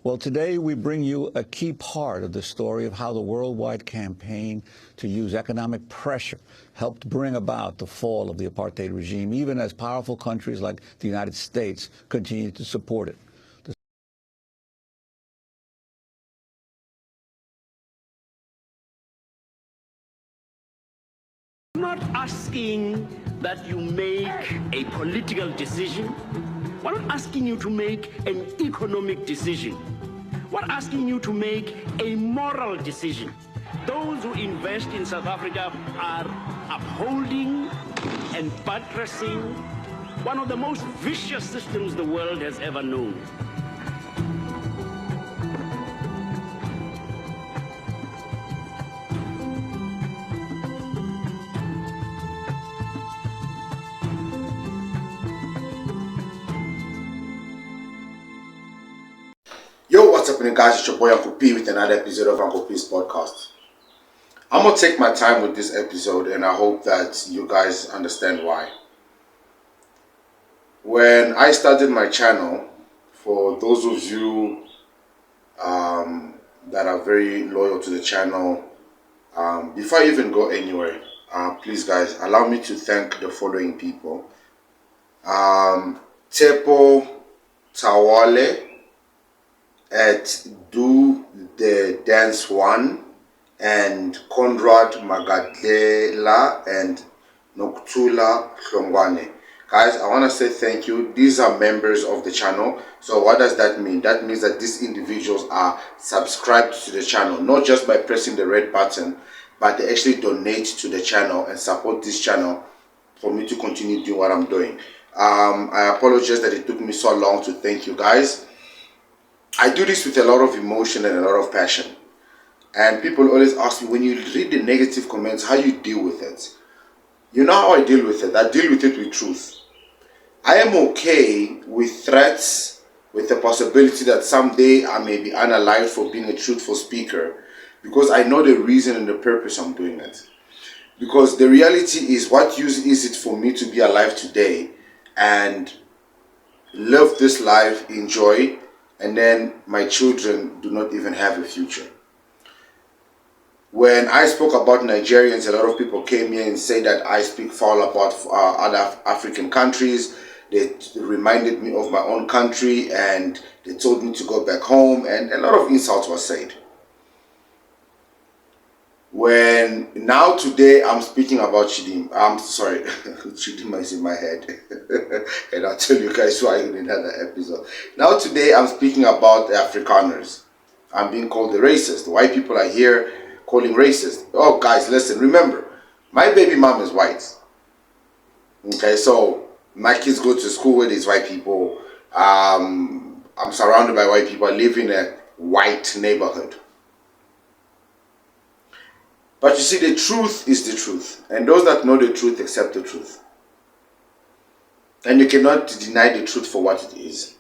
Well, today we bring you a key part of the story of how the worldwide campaign to use economic pressure helped bring about the fall of the apartheid regime, even as powerful countries like the United States continue to support it. I'm not asking that you make a political decision. We're not asking you to make an economic decision. We're asking you to make a moral decision. Those who invest in South Africa are upholding and buttressing one of the most vicious systems the world has ever known. Yo, what's happening, guys? It's your boy Uncle P with another episode of Uncle P's podcast. I'm gonna take my time with this episode, and I hope that you guys understand why. When I started my channel, for those of you that are very loyal to the channel, before I even go anywhere, please, guys, allow me to thank the following people: Tepo Tawale at Do the Dance One, and Conrad Magadlela and Noktula Hlongwane. Guys, I want to say thank you. These are members of the channel. So what does that mean? That means that these individuals are subscribed to the channel, not just by pressing the red button, but they actually donate to the channel and support this channel for me to continue doing what I'm doing. I apologize that it took me so long to thank you guys. I do this with a lot of emotion and a lot of passion. And people always ask me, when you read the negative comments, how you deal with it. You know how I deal with it? I deal with it with truth. I am okay with threats, with the possibility that someday I may be unalived for being a truthful speaker, because I know the reason and the purpose I'm doing it. Because the reality is, what use is it for me to be alive today and live this life, enjoy, and then my children do not even have a future? When I spoke about Nigerians, a lot of people came here and said that I speak foul about other African countries. They reminded me of my own country, and they told me to go back home, and a lot of insults were said. When now today I'm speaking about Chidima, I'm sorry, Chidima is in my head, and I'll tell you guys why in another episode. Now today I'm speaking about the Afrikaners. I'm being called a racist. White people are here calling racist. Oh, guys, listen, remember, my baby mom is white. Okay, so my kids go to school with these white people. I'm surrounded by white people. I live in a white neighborhood. But you see, the truth is the truth. And those that know the truth accept the truth. And you cannot deny the truth for what it is.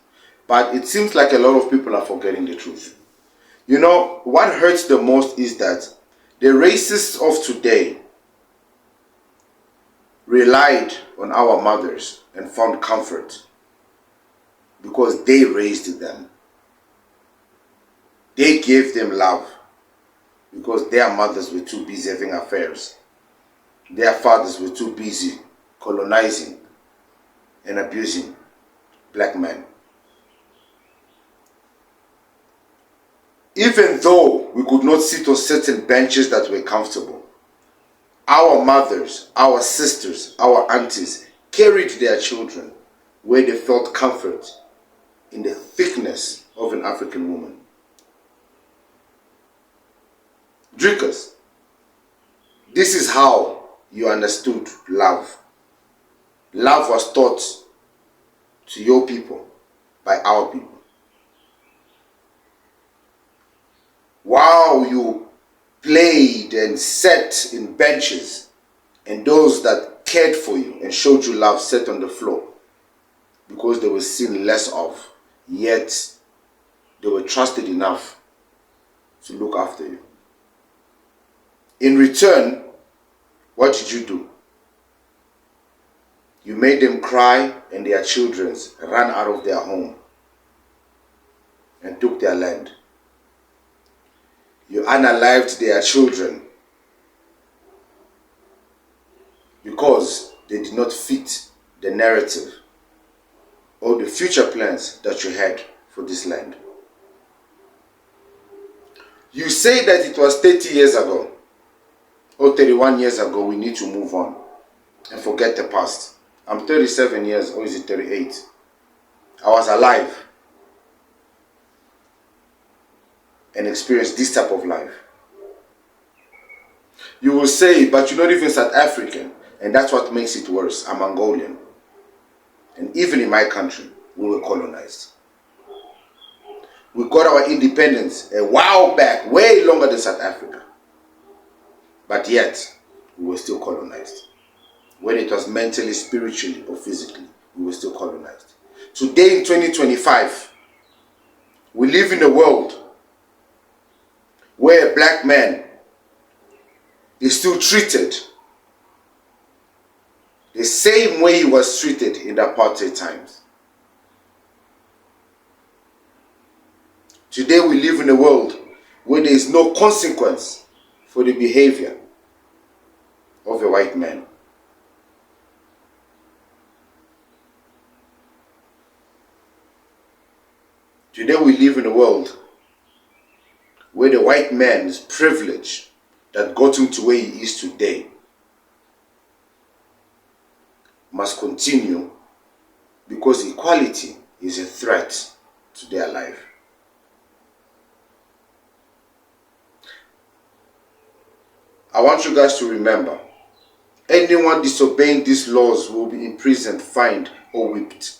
But it seems like a lot of people are forgetting the truth. You know, what hurts the most is that the racists of today relied on our mothers and found comfort because they raised them. They gave them love because their mothers were too busy having affairs. Their fathers were too busy colonizing and abusing black men. Even though we could not sit on certain benches that were comfortable, our mothers, our sisters, our aunties carried their children where they felt comfort in the thickness of an African woman. Drinkers, this is how you understood love. Love was taught to your people by our people. While you played and sat in benches, and those that cared for you and showed you love sat on the floor because they were seen less of, yet they were trusted enough to look after you. In return, what did you do? You made them cry and their children ran out of their home. and took their land. You unalived their children because they did not fit the narrative or the future plans that you had for this land. You say that it was 30 years ago or 31 years ago. We need to move on and forget the past. I'm 37 years, or is it 38? I was alive and experienced this type of life. You will say, but you're not even South African, and that's what makes it worse. I'm Mongolian. And even in my country, we were colonized. We got our independence a while back, way longer than South Africa. But yet, we were still colonized. Whether it was mentally, spiritually, or physically, we were still colonized. Today in 2025, we live in a world where a black man is still treated the same way he was treated in the apartheid times. Today we live in a world where there is no consequence for the behavior of a white man. Today we live in a world where the white man's privilege that got him to where he is today must continue because equality is a threat to their life. I want you guys to remember, anyone disobeying these laws will be imprisoned, fined, or whipped.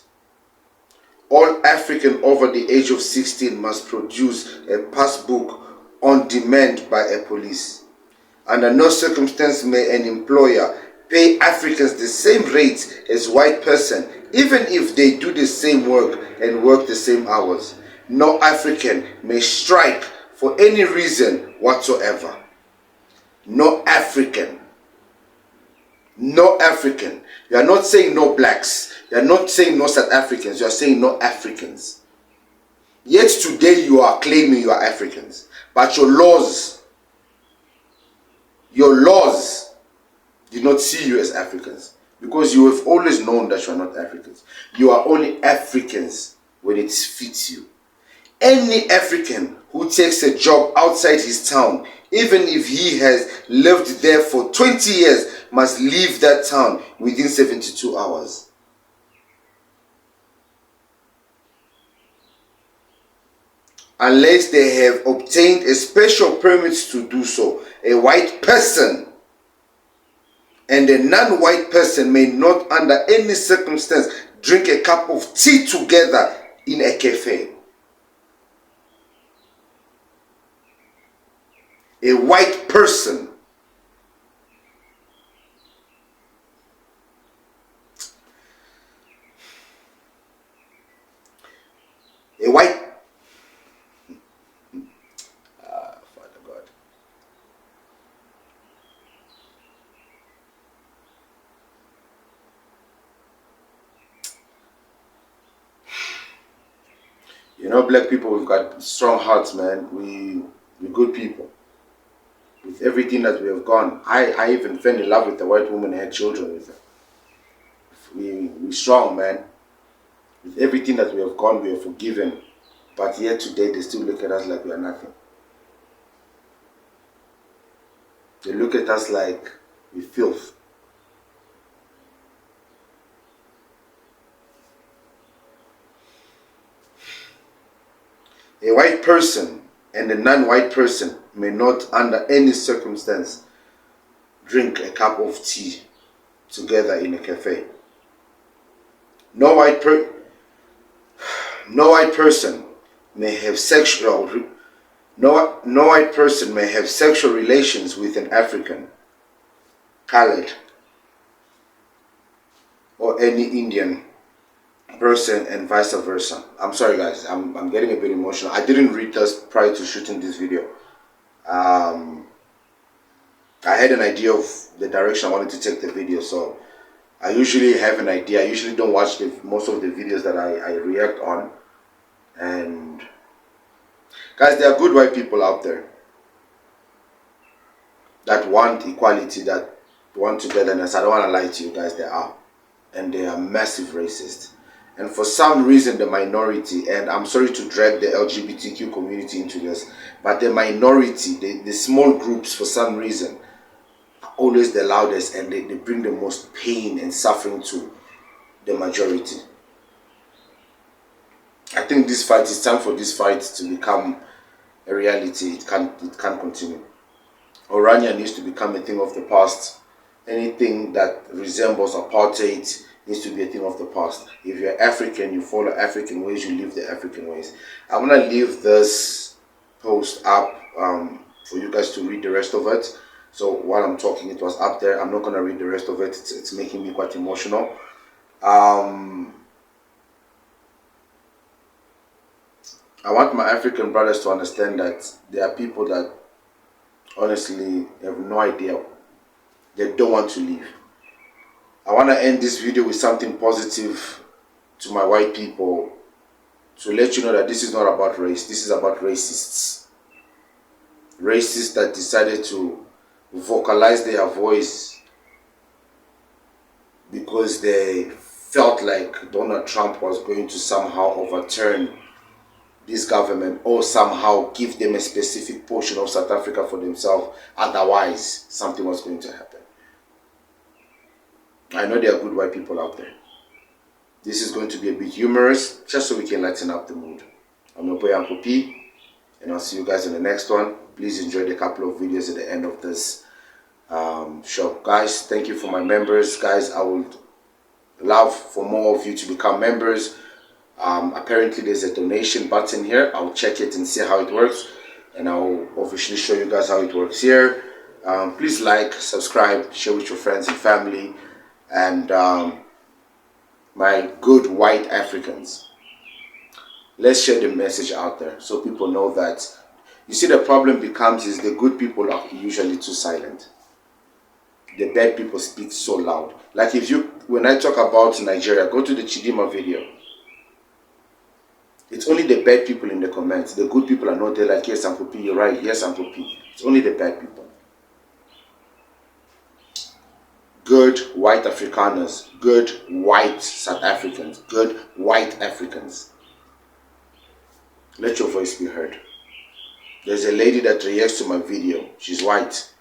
All African over the age of 16 must produce a passbook on demand by a police. Under no circumstance may an employer pay Africans the same rate as white person, even if they do the same work and work the same hours. No African may strike for any reason whatsoever. No African. No African. You are not saying no blacks. You are not saying no South Africans. You are saying no Africans. Yet today you are claiming you are Africans. But your laws did not see you as Africans. Because you have always known that you are not Africans. You are only Africans when it fits you. Any African who takes a job outside his town, even if he has lived there for 20 years, must leave that town within 72 hours. Unless they have obtained a special permit to do so. A white person and a non-white person may not under any circumstance drink a cup of tea together in a cafe. A white person Father God. You know, black people, we've got strong hearts, man. We're good people. With everything that we have gone, I even fell in love with a white woman and had children with her. We're strong, man. With everything that we have gone, we are forgiven. But yet today, they still look at us like we are nothing. They look at us like we filth. A white person and a non-white person may not under any circumstance drink a cup of tea together in a cafe. No white person may have sexual relations with an African, colored, or any Indian person, and vice versa. I'm sorry guys, I'm getting a bit emotional. I didn't read this prior to shooting this video. I had an idea of the direction I wanted to take the video, so I usually have an idea. I usually don't watch most of the videos that I react on, and Guys, there are good white people out there that want equality, that want togetherness. I don't want to lie to you guys, there are. And they are massive racists. And for some reason, the minority, and I'm sorry to drag the LGBTQ community into this, but the minority, the small groups, for some reason, are always the loudest, and they bring the most pain and suffering to the majority. I think this fight, it's time for this fight to become a reality. It can't continue. Orania needs to become a thing of the past. Anything that resembles apartheid needs to be a thing of the past. If you're African, you follow African ways, you live the African ways. I'm going to leave this post up for you guys to read the rest of it. So while I'm talking, it was up there. I'm not going to read the rest of it. It's making me quite emotional. I want my African brothers to understand that there are people that honestly have no idea. They don't want to leave. I want to end this video with something positive to my white people, to let you know that this is not about race. This is about racists. Racists that decided to vocalize their voice because they felt like Donald Trump was going to somehow overturn this government or somehow give them a specific portion of South Africa for themselves. Otherwise, something was going to happen. I know there are good white people out there. This is going to be a bit humorous, just so we can lighten up the mood. I'm your boy Uncle P, and I'll see you guys in the next one. Please enjoy the couple of videos at the end of this show. Guys, thank you for my members. Guys, I would love for more of you to become members. Apparently there's a donation button here. I'll check it and see how it works, and I'll officially show you guys how it works here. Please like, subscribe, share with your friends and family, and my good white Africans, let's share the message out there so people know that, you see, the problem becomes is the good people are usually too silent. The bad people speak so loud. Like when I talk about Nigeria, go to the Chidima video. It's only the bad people in the comments. The good people are not there like, yes, Uncle P, you're right. Yes, Uncle P. It's only the bad people. Good white Afrikaners, good white South Africans, good white Africans. Let your voice be heard. There's a lady that reacts to my video. She's white.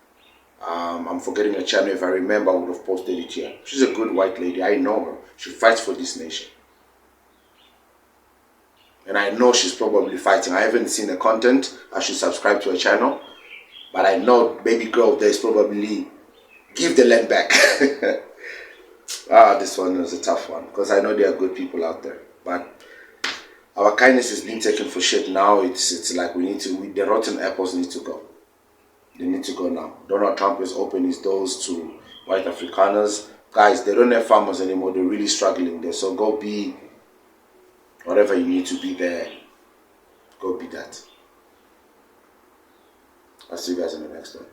I'm forgetting her channel. If I remember, I would have posted it here. She's a good white lady. I know her. She fights for this nation. And I know she's probably fighting. I haven't seen the content. I should subscribe to her channel. But I know baby girl there is probably, give the land back. This one is a tough one, because I know there are good people out there. But our kindness is being taken for shit now. It's like the rotten apples need to go. They need to go now. Donald Trump has opened his doors to white Afrikaners. Guys, they don't have farmers anymore. They're really struggling there. So go be whatever you need to be there. Go be that. I'll see you guys in the next one.